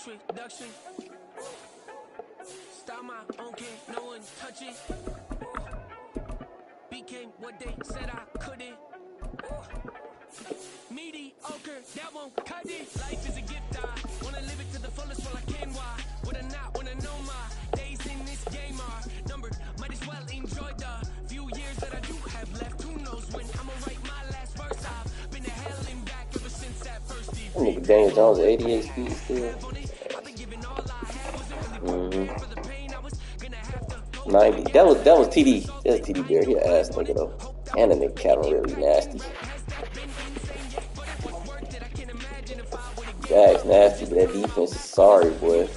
introduction. Style my own kid, no one touch it. Became what they said I couldn't. Mediocre, that won't cut it. Life is a gift, I wanna live it to the fullest while I can. Why would I not wanna know my days in this game are numbered? Might as well enjoy the few years that I do have left. Who knows when I'ma write my last verse? I've been to hell and back ever since that first evening. Nigga Daniel Jones 88 speed still. 90. That was TD. That's TD Bear. He an ass nigga though. And the nigga Calvin really nasty. Jack's nasty, but that defense is sorry, boy.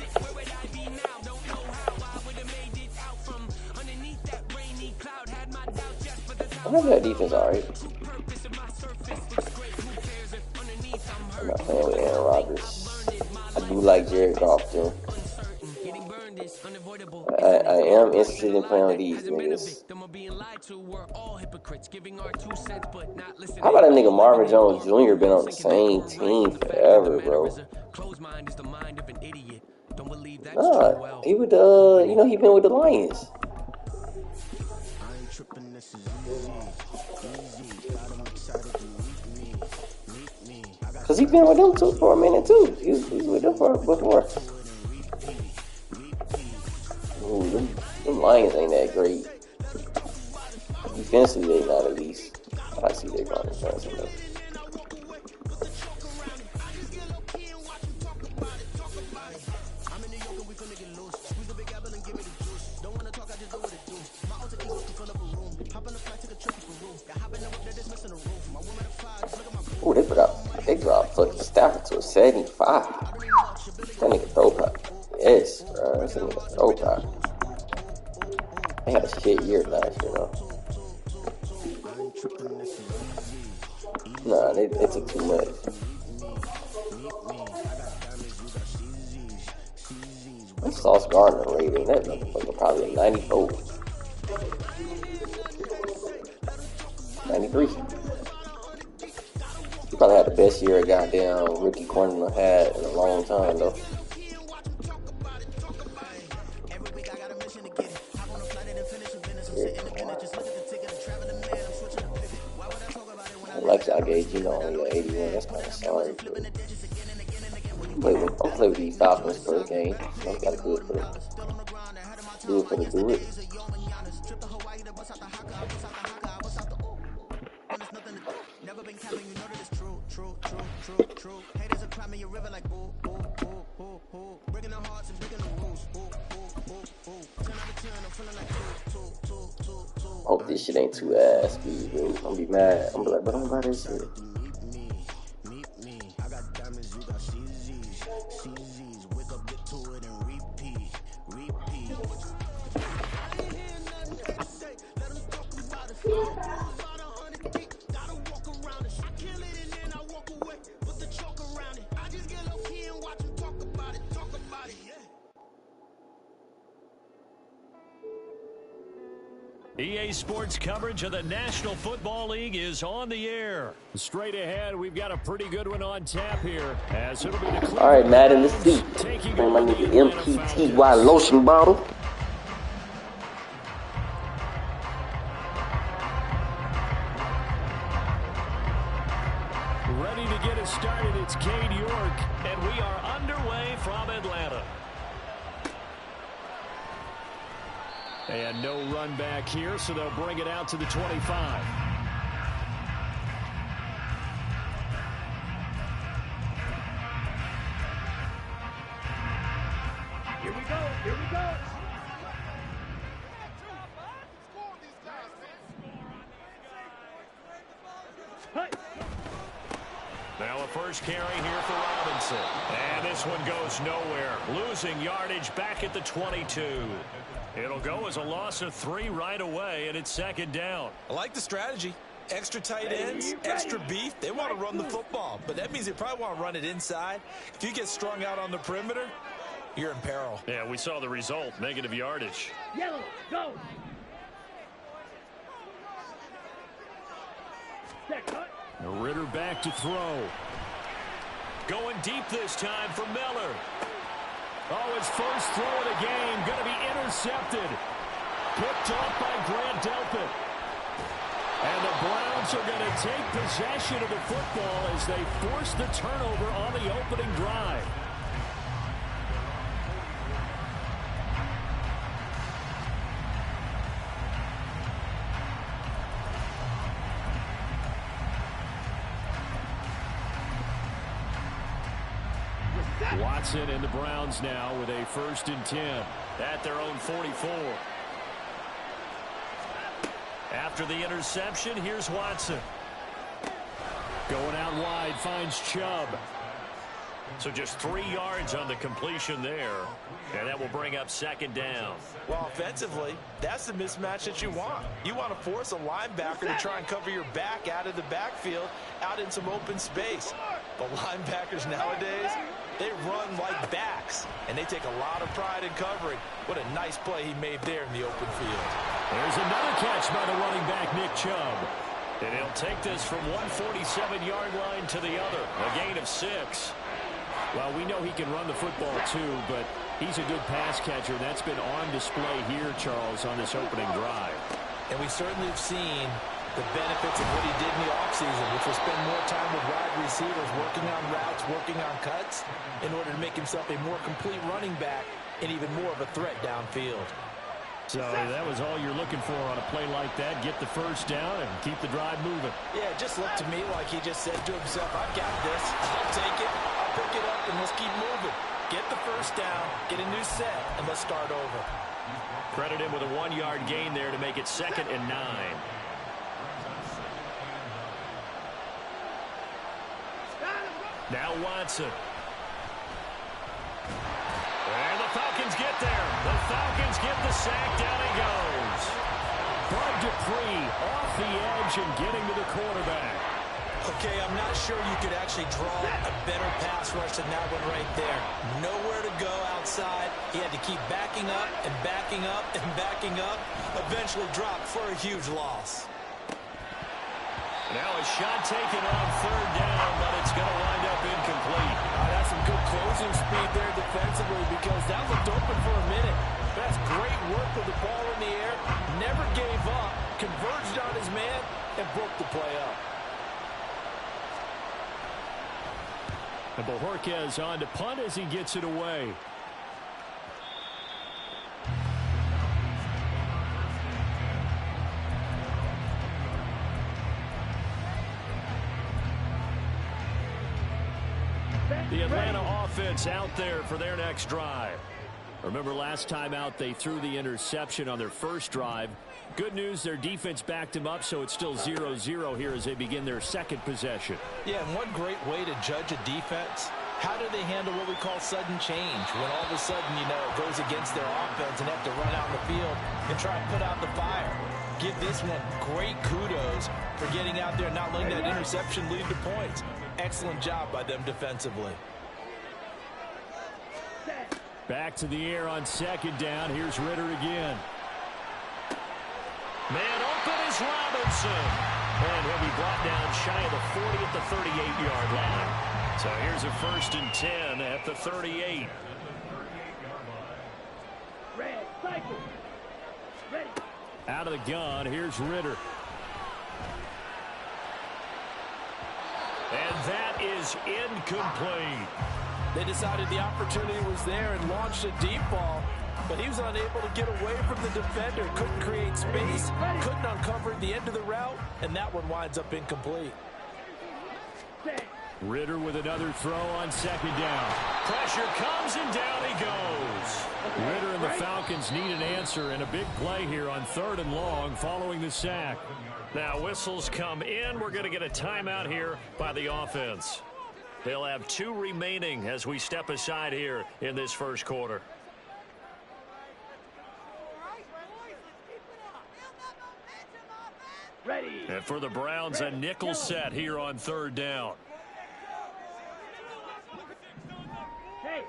I think that defense alright. I'm not playing with Aaron Rodgers. I do like Jared Goff though. I am interested in playing with these niggas. How about that nigga Marvin Jones Jr. been on the same team forever, bro? Nah, he would, you know, he been with the Lions. Cause he been with them too for a minute too. He was with them before. Ooh, them Lions ain't that great. Defensively, they not at least. I see they got insurance in them. Ooh, they dropped fucking Stafford to a 75. That nigga throw pop. Yes, bro. That nigga throw pop. They had a shit year last year, though. Nah, they took too much. That Sauce Gardner rating, that motherfucker probably a 94. 93. He probably had the best year a goddamn rookie corner had in a long time, though. Like I gave Gino only an 81. That's kind of sorry. I'm play with these Falcons for the game. I gotta do it for the do it. Hope this shit ain't too ass speed, bro. I'm gonna be mad. I'm gonna be like, but I'm about this shit. EA Sports coverage of the National Football League is on the air. Straight ahead, we've got a pretty good one on tap here. As it'll be the all right, Madden, let's see. Bring my nigga MPTY lotion bottle. Ready to get us started, it's Cade York, and we are underway from Atlanta. And no run back here, so they'll bring it out to the 25. Here we go. Now a first carry here for Robinson. And this one goes nowhere. Losing yardage back at the 22. It'll go as a loss of 3 right away, and it's second down. I like the strategy. Extra tight ends, extra beef. They want to run the football, but that means they probably want to run it inside. If you get strung out on the perimeter, you're in peril. Yeah, we saw the result, negative yardage. Yellow, go. Ritter back to throw. Going deep this time for Miller. Oh, his first throw of the game going to be intercepted. Picked off by Grant Delpit. And the Browns are going to take possession of the football as they force the turnover on the opening drive. Watson and the Browns now with a 1st and 10 at their own 44. After the interception, here's Watson. Going out wide, finds Chubb. So just 3 yards on the completion there. And that will bring up 2nd down. Well, offensively, that's the mismatch that you want. You want to force a linebacker to try and cover your back out of the backfield, out in some open space. But linebackers nowadays, they run like backs, and they take a lot of pride in covering. What a nice play he made there in the open field. There's another catch by the running back, Nick Chubb. And he'll take this from 147-yard line to the other, a gain of 6. Well, we know he can run the football too, but he's a good pass catcher. That's been on display here, Charles, on this opening drive. And we certainly have seen the benefits of what he did in the offseason, which was spend more time with wide receivers, working on routes, working on cuts, in order to make himself a more complete running back and even more of a threat downfield. So that was all you're looking for on a play like that. Get the 1st down and keep the drive moving. Yeah, it just looked to me like he just said to himself, I've got this. I'll take it. I'll pick it up, and let's keep moving. Get the 1st down, get a new set, and let's start over. Credit him with a 1-yard gain there to make it 2nd and 9. Now Watson. And the Falcons get there. The Falcons get the sack. Down he goes. Bud Dupree off the edge and getting to the quarterback. Okay, I'm not sure you could actually draw a better pass rush than that one right there. Nowhere to go outside. He had to keep backing up and backing up and backing up. Eventually dropped for a huge loss. Now a shot taken on 3rd down, but it's going to wind up incomplete. That's some good closing speed there defensively, because that looked open for a minute. That's great work with the ball in the air. Never gave up, converged on his man, and broke the play up. And Bojorquez on to punt as he gets it away. The Atlanta offense out there for their next drive. Remember last time out they threw the interception on their 1st drive. Good news, their defense backed them up, so it's still 0-0 here as they begin their 2nd possession. Yeah, and one great way to judge a defense, how do they handle what we call sudden change, when all of a sudden, you know, it goes against their offense and have to run out in the field and try and put out the fire. Give this one great kudos for getting out there and not letting that interception lead to points. Excellent job by them defensively. Back to the air on 2nd down. Here's Ritter again. Man open is Robinson. And he'll be brought down shy of the 40 at the 38-yard line. So here's a 1st and 10 at the 38. Red, cycle. Ready. Out of the gun, here's Ritter. And that is incomplete. They decided the opportunity was there and launched a deep ball, but he was unable to get away from the defender, couldn't create space, couldn't uncover the end of the route, and that one winds up incomplete. Ritter with another throw on 2nd down. Pressure comes and down he goes. Ritter and the Falcons need an answer and a big play here on 3rd and long following the sack. Now whistles come in. We're going to get a timeout here by the offense. They'll have 2 remaining as we step aside here in this 1st quarter. Ready. And for the Browns, a nickel set here on 3rd down.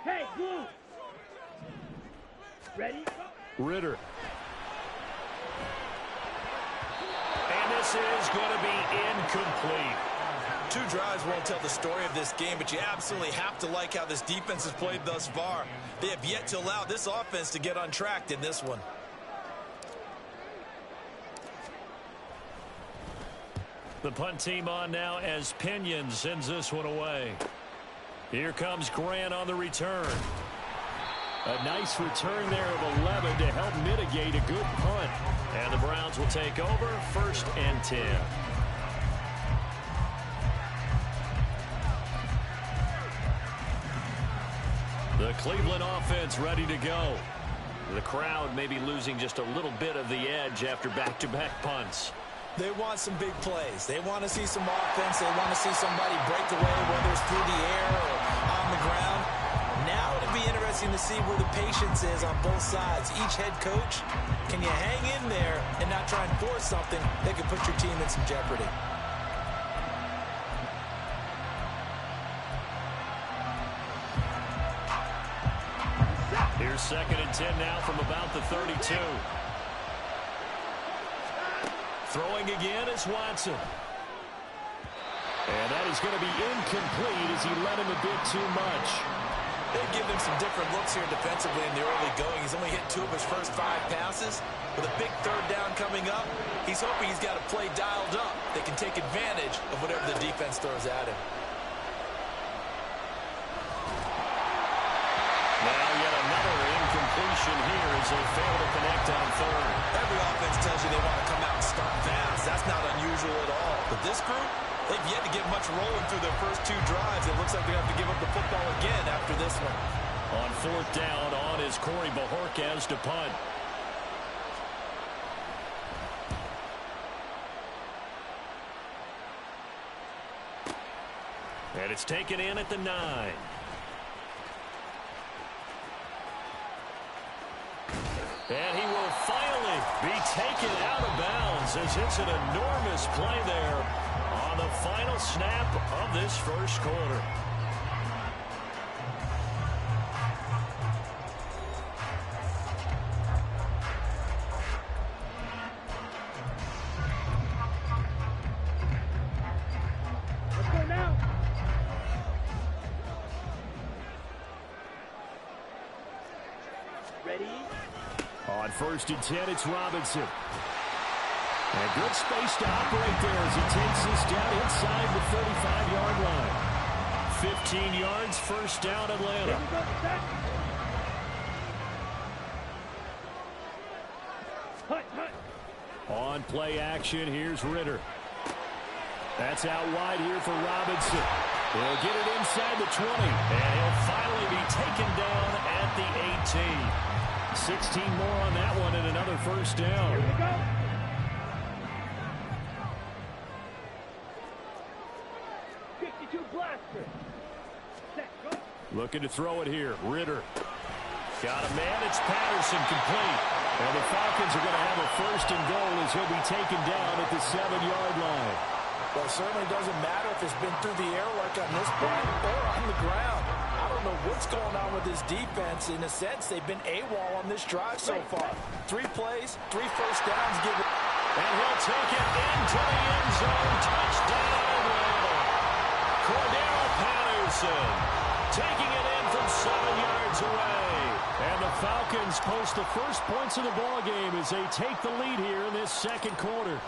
Hey, blue. Ready. Ritter. And this is going to be incomplete. 2 drives won't tell the story of this game, but you absolutely have to like how this defense has played thus far. They have yet to allow this offense to get untracked in this one. The punt team on now as Pinion sends this one away. Here comes Grant on the return. A nice return there of 11 to help mitigate a good punt. And the Browns will take over 1st and 10. The Cleveland offense ready to go. The crowd may be losing just a little bit of the edge after back-to-back punts. They want some big plays. They want to see some offense. They want to see somebody break away, whether it's through the air or on the ground. Now it'll be interesting to see where the patience is on both sides. Each head coach, can you hang in there and not try and force something that could put your team in some jeopardy? Here's 2nd and 10 now from about the 32. Throwing again is Watson. And that is going to be incomplete as he led him a bit too much. They've given him some different looks here defensively in the early going. He's only hit 2 of his first 5 passes. With a big 3rd down coming up, he's hoping he's got a play dialed up. They can take advantage of whatever the defense throws at him. Now yet another incompletion here as they fail to connect on 3rd. Every offense tells you they want to come out and start fast. That's not unusual at all. But this group, they've yet to get much rolling through their first 2 drives. It looks like they have to give up the football again after this one. On 4th down, on is Corey Bajorquez to punt. And it's taken in at the 9. And he will finally be taken out of bounds as it's an enormous play there on the final snap of this first quarter. Let's go now. Ready? On 1st and 10, it's Robinson. And good space to operate there as he takes this down inside the 35-yard line. 15 yards, 1st down, Atlanta. On play action, here's Ritter. That's out wide here for Robinson. He'll get it inside the 20. And he'll finally be taken down at the 18. 16 more on that one and another 1st down. Here we go. Blaster. Set, go. Looking to throw it here. Ritter. Got a man. It's Patterson complete. And the Falcons are going to have a 1st and goal as he'll be taken down at the 7-yard line. Well, it certainly doesn't matter if it's been through the air like on this play or on the ground. I don't know what's going on with this defense. In a sense, they've been AWOL on this drive so far. 3 plays, 3 1st downs given. And he'll take it into the end zone. Touchdown, Atlanta. Cordero Patterson taking it in from 7 yards away. And the Falcons post the first points of the ball game as they take the lead here in this 2nd quarter.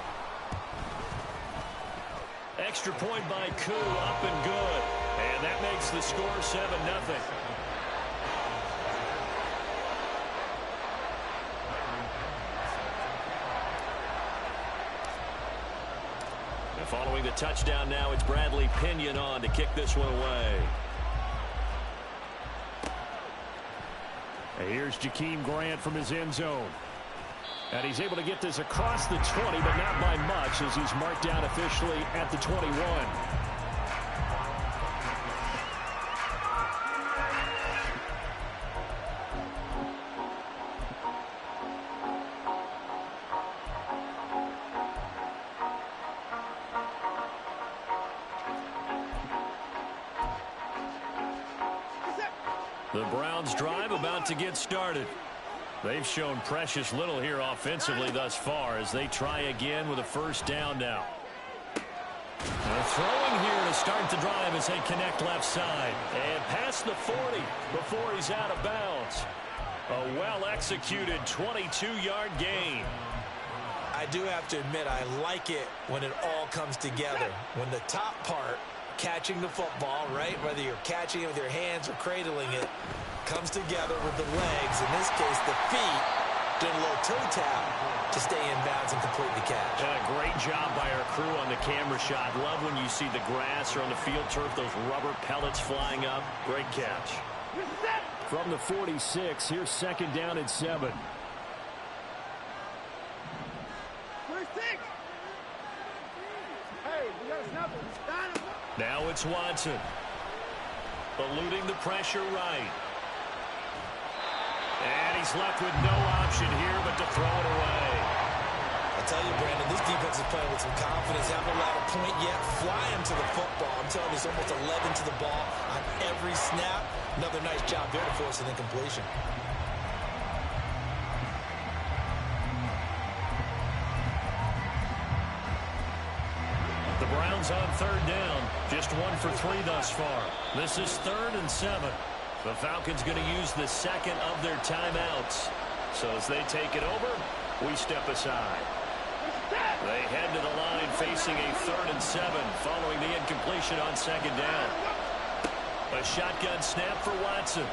Extra point by Koo, up and good. And that makes the score 7-0. And following the touchdown now, it's Bradley Pinion on to kick this one away. And here's Jakeem Grant from his end zone. And he's able to get this across the 20, but not by much as he's marked down officially at the 21. The Browns drive about to get started. They've shown precious little here offensively thus far as they try again with a 1st down now. And throwing here to start the drive as they connect left side. And past the 40 before he's out of bounds. A well-executed 22-yard gain. I do have to admit, I like it when it all comes together. When the top part, catching the football, right, whether you're catching it with your hands or cradling it, comes together with the legs, in this case the feet, doing a little toe tap to stay in bounds and complete the catch. And a great job by our crew on the camera shot. Love when you see the grass or on the field turf, those rubber pellets flying up. Great catch. From the 46, here's second down and 7. Now it's Watson. Eluding the pressure right. And he's left with no option here but to throw it away. I'll tell you, Brandon, this defense is playing with some confidence. Haven't allowed a point yet. Fly him to the football. I'm telling you, it's almost 11 to the ball on every snap. Another nice job there to force an incompletion. The Browns on third down. Just 1 for 3 thus far. This is 3rd and 7. The Falcons going to use the second of their timeouts. So as they take it over, we step aside. They head to the line facing a 3rd and 7 following the incompletion on second down. A shotgun snap for Watson.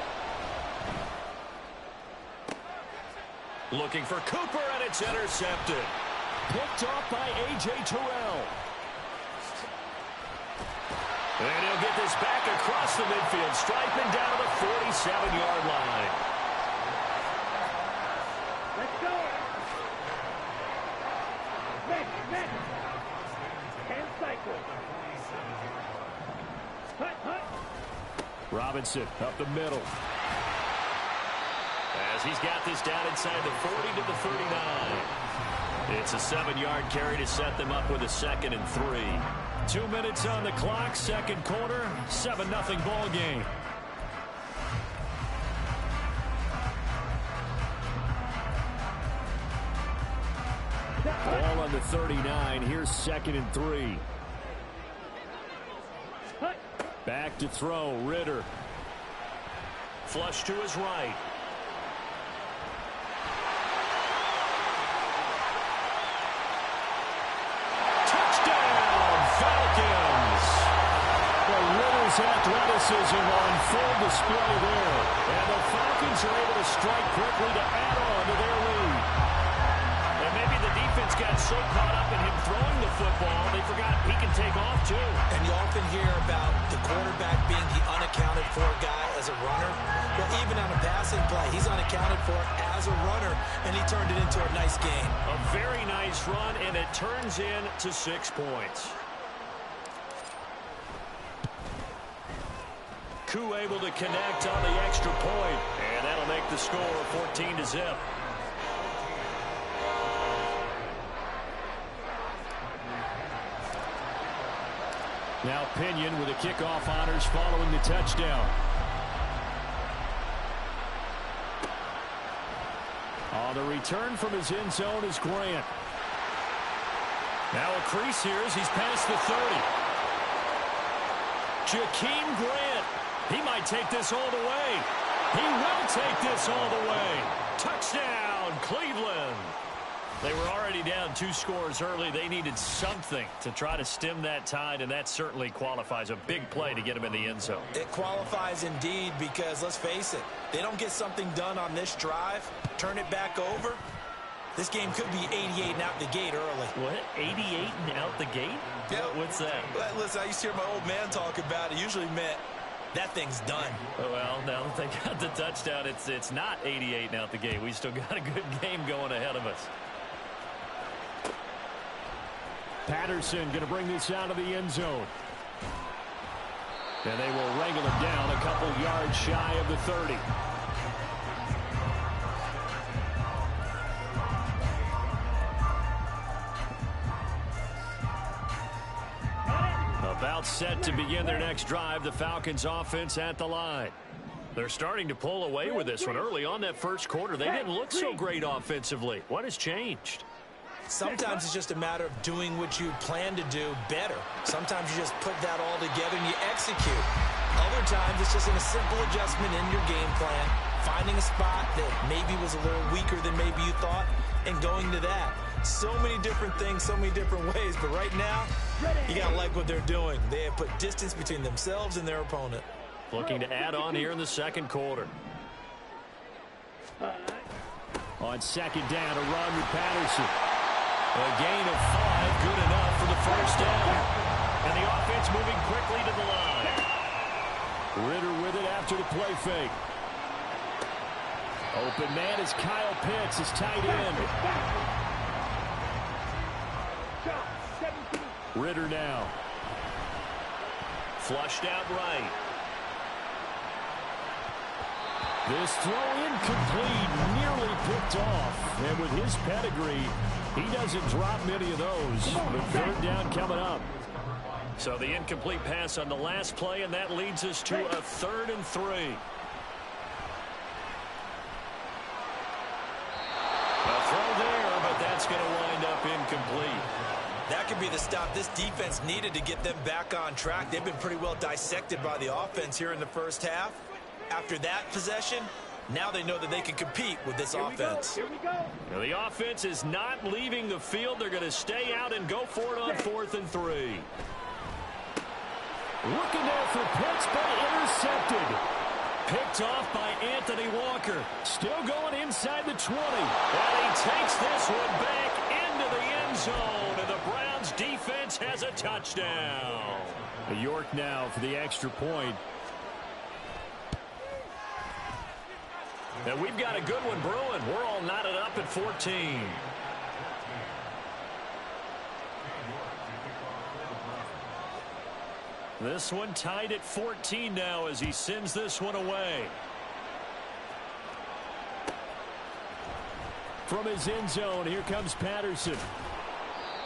Looking for Cooper, and it's intercepted. Picked off by A.J. Terrell. And he'll get this back across the midfield, striping down the 47-yard line. Let's go. Next. And cycle. Hut. Robinson up the middle. As he's got this down inside the 40 to the 39. It's a 7-yard carry to set them up with a 2nd and 3. 2 minutes on the clock, second quarter, 7-0 ball game. Ball on the 39. Here's 2nd and 3. Back to throw, Ritter. Flush to his right. Athleticism on full display there. And the Falcons are able to strike quickly to add on to their lead. And maybe the defense got so caught up in him throwing the football, they forgot he can take off too. And you often hear about the quarterback being the unaccounted for guy as a runner. Well, even on a passing play, he's unaccounted for as a runner, and he turned it into a nice game. A very nice run, and it turns into 6 points. Koo able to connect on the extra point, and that'll make the score 14-0. Now Pinion with the kickoff honors following the touchdown. On the return from his end zone is Grant. Now a crease here as he's past the 30. Jakeem Grant. He might take this all the way. He will take this all the way. Touchdown, Cleveland. They were already down 2 scores early. They needed something to try to stem that tide, and that certainly qualifies. A big play to get them in the end zone. It qualifies indeed because, let's face it, they don't get something done on this drive, turn it back over, this game could be 88 and out the gate early. What? 88 and out the gate? Yeah. What's that? Well, listen, I used to hear my old man talk about it. Usually meant that thing's done. Well, now that they got the touchdown, it's not 88 and out the gate. We still got a good game going ahead of us. Patterson going to bring this out of the end zone. And they will wrangle him down a couple yards shy of the 30. About set to begin their next drive, the Falcons offense at the line. They're starting to pull away with this one. Early on that first quarter, they didn't look so great offensively. What has changed? Sometimes it's just a matter of doing what you plan to do better. Sometimes you just put that all together and you execute. Other times it's just a simple adjustment in your game plan, finding a spot that maybe was a little weaker than maybe you thought, and going to that. So many different things, so many different ways, but right now, you got to like what they're doing. They have put distance between themselves and their opponent. Looking to add on here in the second quarter. On second down, a run with Patterson. A gain of 5, good enough for the first down. And the offense moving quickly to the line. Ritter with it after the play fake. Open man is Kyle Pitts, his tight end. Ritter now. Flushed out right. This throw incomplete, nearly picked off. And with his pedigree, he doesn't drop many of those. But third down coming up. So the incomplete pass on the last play, and that leads us to a 3rd and 3. A throw there, but that's going to wind up incomplete. That could be the stop this defense needed to get them back on track. They've been pretty well dissected by the offense here in the first half. After that possession, now they know that they can compete with this offense. Here we go. Now the offense is not leaving the field. They're going to stay out and go for it on 4th and 3. Looking there for Pitts, but intercepted. Picked off by Anthony Walker. Still going inside the 20. And he takes this one back into the end zone. And the Browns defense has a touchdown. York now for the extra point. And we've got a good one brewing. We're all knotted up at 14. This one tied at 14 now as he sends this one away. From his end zone, here comes Patterson.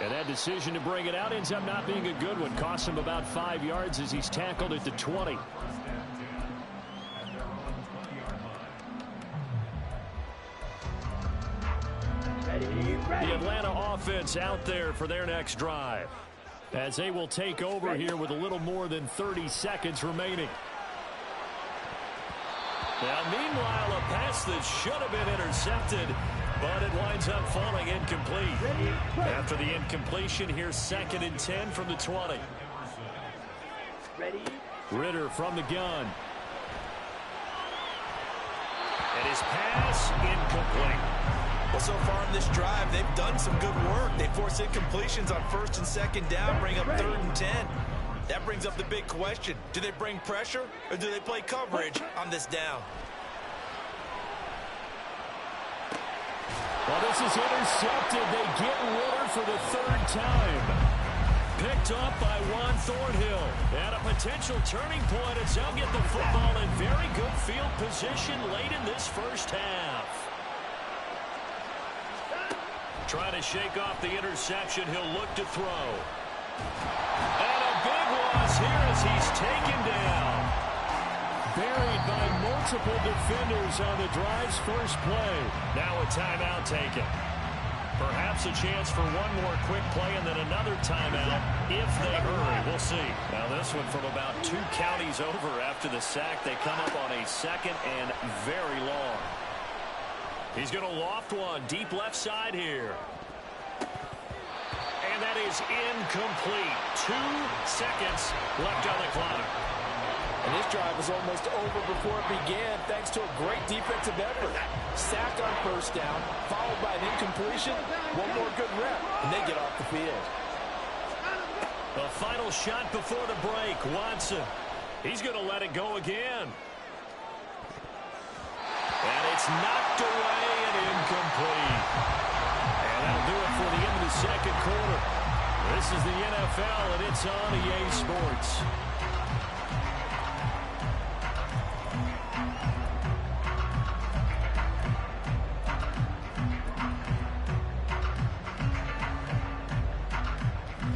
And that decision to bring it out ends up not being a good one. Costs him about 5 yards as he's tackled at the 20. The Atlanta offense out there for their next drive, as they will take over here with a little more than 30 seconds remaining. Now, meanwhile, a pass that should have been intercepted, but it winds up falling incomplete. After the incompletion, here's 2nd and 10 from the 20. Ritter from the gun. And his pass incomplete. Well, so far in this drive, they've done some good work. They force incompletions on 1st and 2nd down, bring up 3rd and 10. That brings up the big question. Do they bring pressure or do they play coverage on this down? Well, this is intercepted. They get Ritter for the 3rd time. Picked off by Juan Thornhill. And a potential turning point as they'll get the football in very good field position late in this first half. Trying to shake off the interception. He'll look to throw. And a big loss here as he's taken down. Buried by multiple defenders on the drive's first play. Now a timeout taken. Perhaps a chance for one more quick play and then another timeout if they hurry. We'll see. Now this one from about 2 counties over after the sack. They come up on a 2nd and very long. He's going to loft one deep left side here. And that is incomplete. 2 seconds left on the clock. And this drive was almost over before it began thanks to a great defensive effort. Sack on 1st down, followed by an incompletion. One more good rep, and they get off the field. The final shot before the break. Watson. He's going to let it go again. And it's knocked away and incomplete. And that'll do it for the end of the second quarter. This is the NFL, and it's on EA Sports.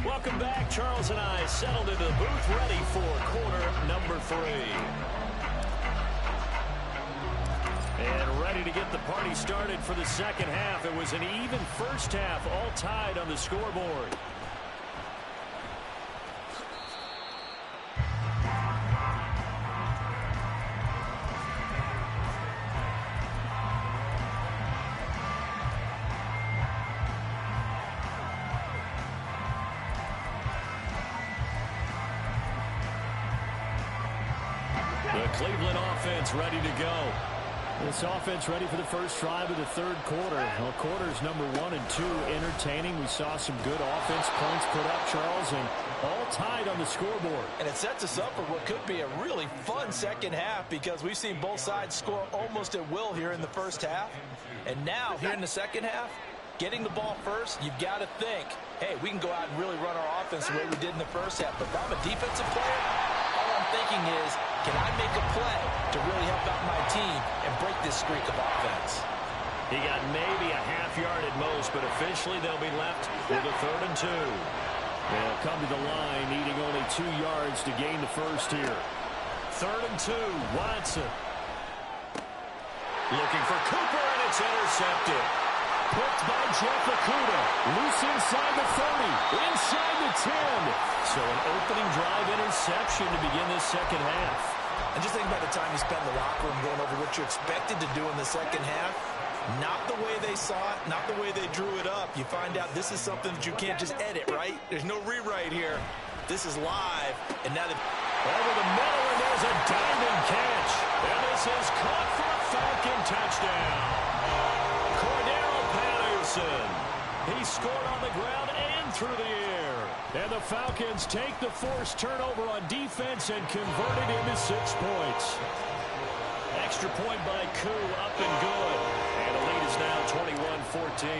Welcome back. Charles and I settled into the booth ready for quarter number 3. And ready to get the party started for the second half. It was an even first half, all tied on the scoreboard. The Cleveland offense ready to go. This offense ready for the first drive of the third quarter. Well, quarters number 1 and 2 entertaining. We saw some good offense points put up, Charles, and all tied on the scoreboard. And it sets us up for what could be a really fun second half because we've seen both sides score almost at will here in the first half. And now, here in the second half, getting the ball first, you've got to think, hey, we can go out and really run our offense the way we did in the first half. But if I'm a defensive player, all I'm thinking is, can I make a play to really help out my team and break this streak of offense? He got maybe a half yard at most, but officially they'll be left with a 3rd and 2. They'll come to the line, needing only 2 yards to gain the first here. 3rd and 2, Watson. Looking for Cooper, and it's intercepted. Picked by Jeff Okuda. Loose inside the 30. Inside the 10. So an opening drive interception to begin this second half. And just think about the time you spent in the locker room going over what you expected to do in the second half. Not the way they saw it, not the way they drew it up. You find out this is something that you can't just edit, right? There's no rewrite here. This is live. And now over the middle, and there's a diamond catch. And this is caught for a Falcon touchdown. He scored on the ground and through the air. And the Falcons take the forced turnover on defense and convert it into 6 points. Extra point by Koo, up and good. And the lead is now 21-14.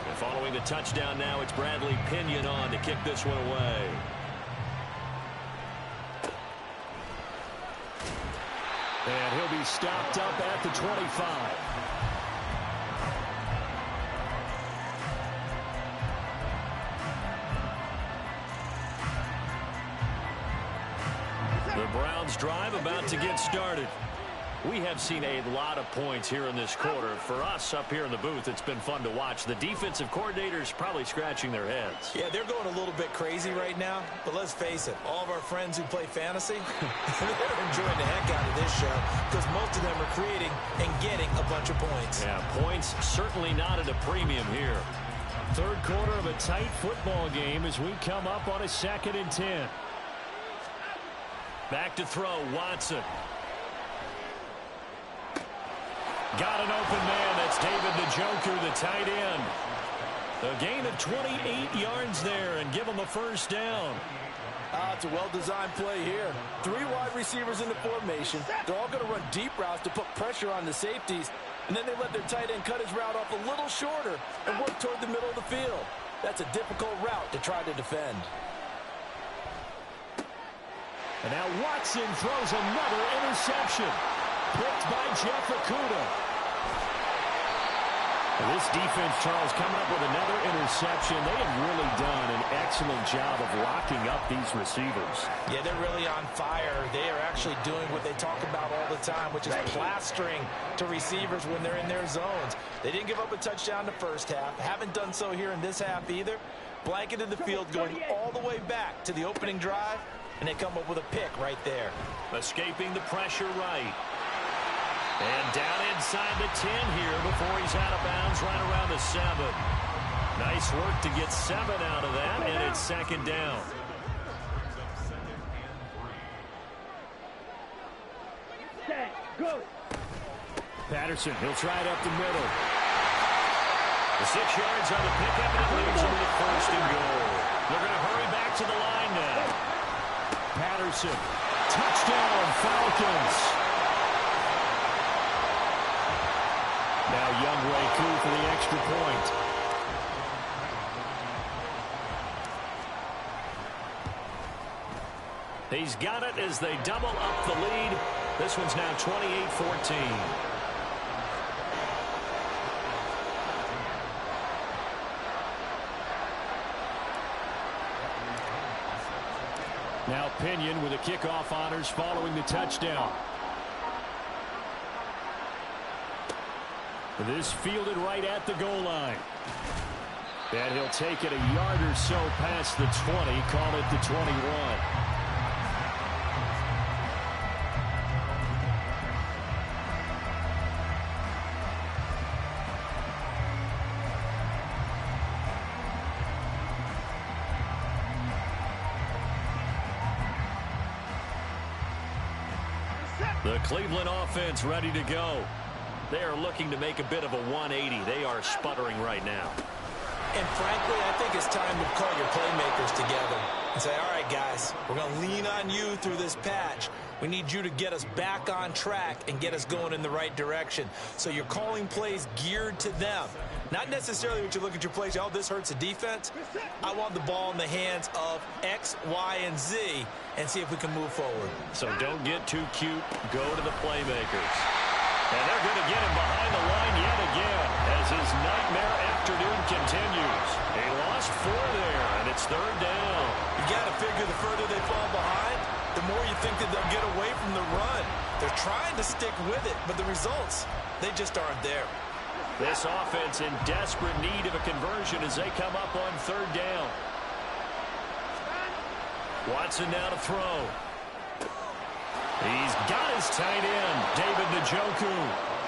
And following the touchdown now, it's Bradley Pinion on to kick this one away. And he'll be stopped up at the 25. The Browns drive about to get started. We have seen a lot of points here in this quarter. For us up here in the booth, it's been fun to watch. The defensive coordinators probably scratching their heads. Yeah, they're going a little bit crazy right now. But let's face it, all of our friends who play fantasy, they're enjoying the heck out of this show because most of them are creating and getting a bunch of points. Yeah, points certainly not at a premium here. Third quarter of a tight football game as we come up on a 2nd and 10. Back to throw, Watson. Got an open man. That's David Njoku, the tight end. A gain of 28 yards there and give him a first down. It's a well-designed play here. 3 wide receivers in the formation. They're all going to run deep routes to put pressure on the safeties. And then they let their tight end cut his route off a little shorter and work toward the middle of the field. That's a difficult route to try to defend. And now Watson throws another interception. Picked by Jeff Okuda. This defense, Charles, coming up with another interception. They have really done an excellent job of locking up these receivers. Yeah, they're really on fire. They are actually doing what they talk about all the time, which is plastering to receivers when they're in their zones. They didn't give up a touchdown the first half. Haven't done so here in this half either. Blanketed the field going all the way back to the opening drive, and they come up with a pick right there. Escaping the pressure right. And down inside the 10 here before he's out of bounds right around the 7. Nice work to get 7 out of that, and it's 2nd down. Go. Patterson, he'll try it up the middle. The 6 yards on the pickup, and it leads him to the 1st and goal. They're going to hurry back to the line now. Patterson, touchdown, Falcons. Now Young Ray Koo for the extra point. He's got it as they double up the lead. This one's now 28-14. Now Pinion with the kickoff honors following the touchdown. This fielded right at the goal line. And he'll take it a yard or so past the 20, call it the 21. The Cleveland offense ready to go. They are looking to make a bit of a 180. They are sputtering right now. And frankly, I think it's time to call your playmakers together and say, all right, guys, we're going to lean on you through this patch. We need you to get us back on track and get us going in the right direction. So you're calling plays geared to them. Not necessarily what you look at your plays, oh, this hurts the defense. I want the ball in the hands of X, Y, and Z and see if we can move forward. So don't get too cute. Go to the playmakers. And they're going to get him behind the line yet again as his nightmare afternoon continues. He lost 4 there, and it's 3rd down. You got to figure the further they fall behind, the more you think that they'll get away from the run. They're trying to stick with it, but the results, they just aren't there. This offense in desperate need of a conversion as they come up on 3rd down. Watson now to throw. He's got his tight end, David Njoku.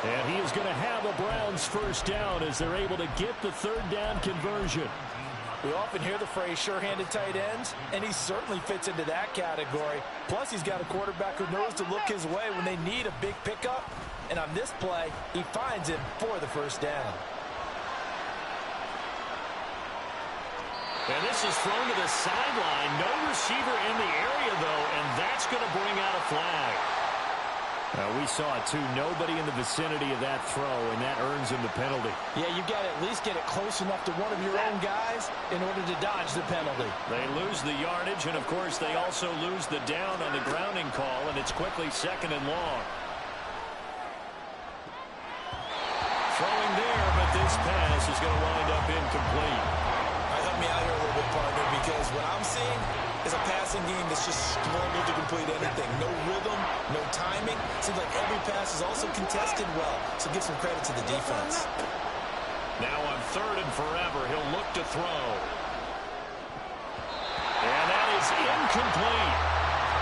And he is going to have a Browns first down as they're able to get the 3rd down conversion. We often hear the phrase sure-handed tight ends, and he certainly fits into that category. Plus, he's got a quarterback who knows to look his way when they need a big pickup. And on this play, he finds him for the first down. And this is thrown to the sideline. No receiver in the area, though, and that's going to bring out a flag. We saw it, too. Nobody in the vicinity of that throw, and that earns him the penalty. Yeah, you've got to at least get it close enough to one of your own guys in order to dodge the penalty. They lose the yardage, and, of course, they also lose the down on the grounding call, and it's quickly 2nd and long. Throwing there, but this pass is going to wind up incomplete. Help me out here a little bit, partner, because what I'm seeing is a passing game that's just struggled to complete anything. No rhythm, no timing. Seems like every pass is also contested well, so give some credit to the defense. Now on 3rd and forever, he'll look to throw. And that is incomplete.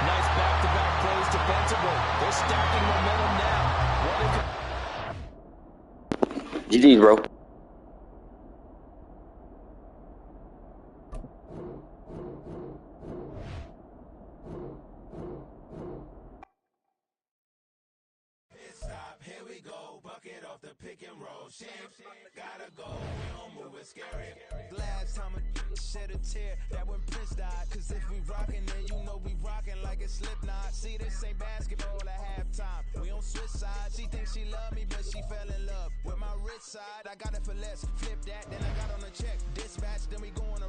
Nice back-to-back plays defensively. They're stacking momentum now. GG, bro. Gotta go, we don't move it scary. Last time a shed a tear, that when Prince died. Cause if we rockin', then you know we rockin' like it's Slipknot. See, this ain't basketball at halftime. We on switch sides. She thinks she love me, but she fell in love with my rich side. I got it for less. Flip that, then I got on a check. Dispatch, then we going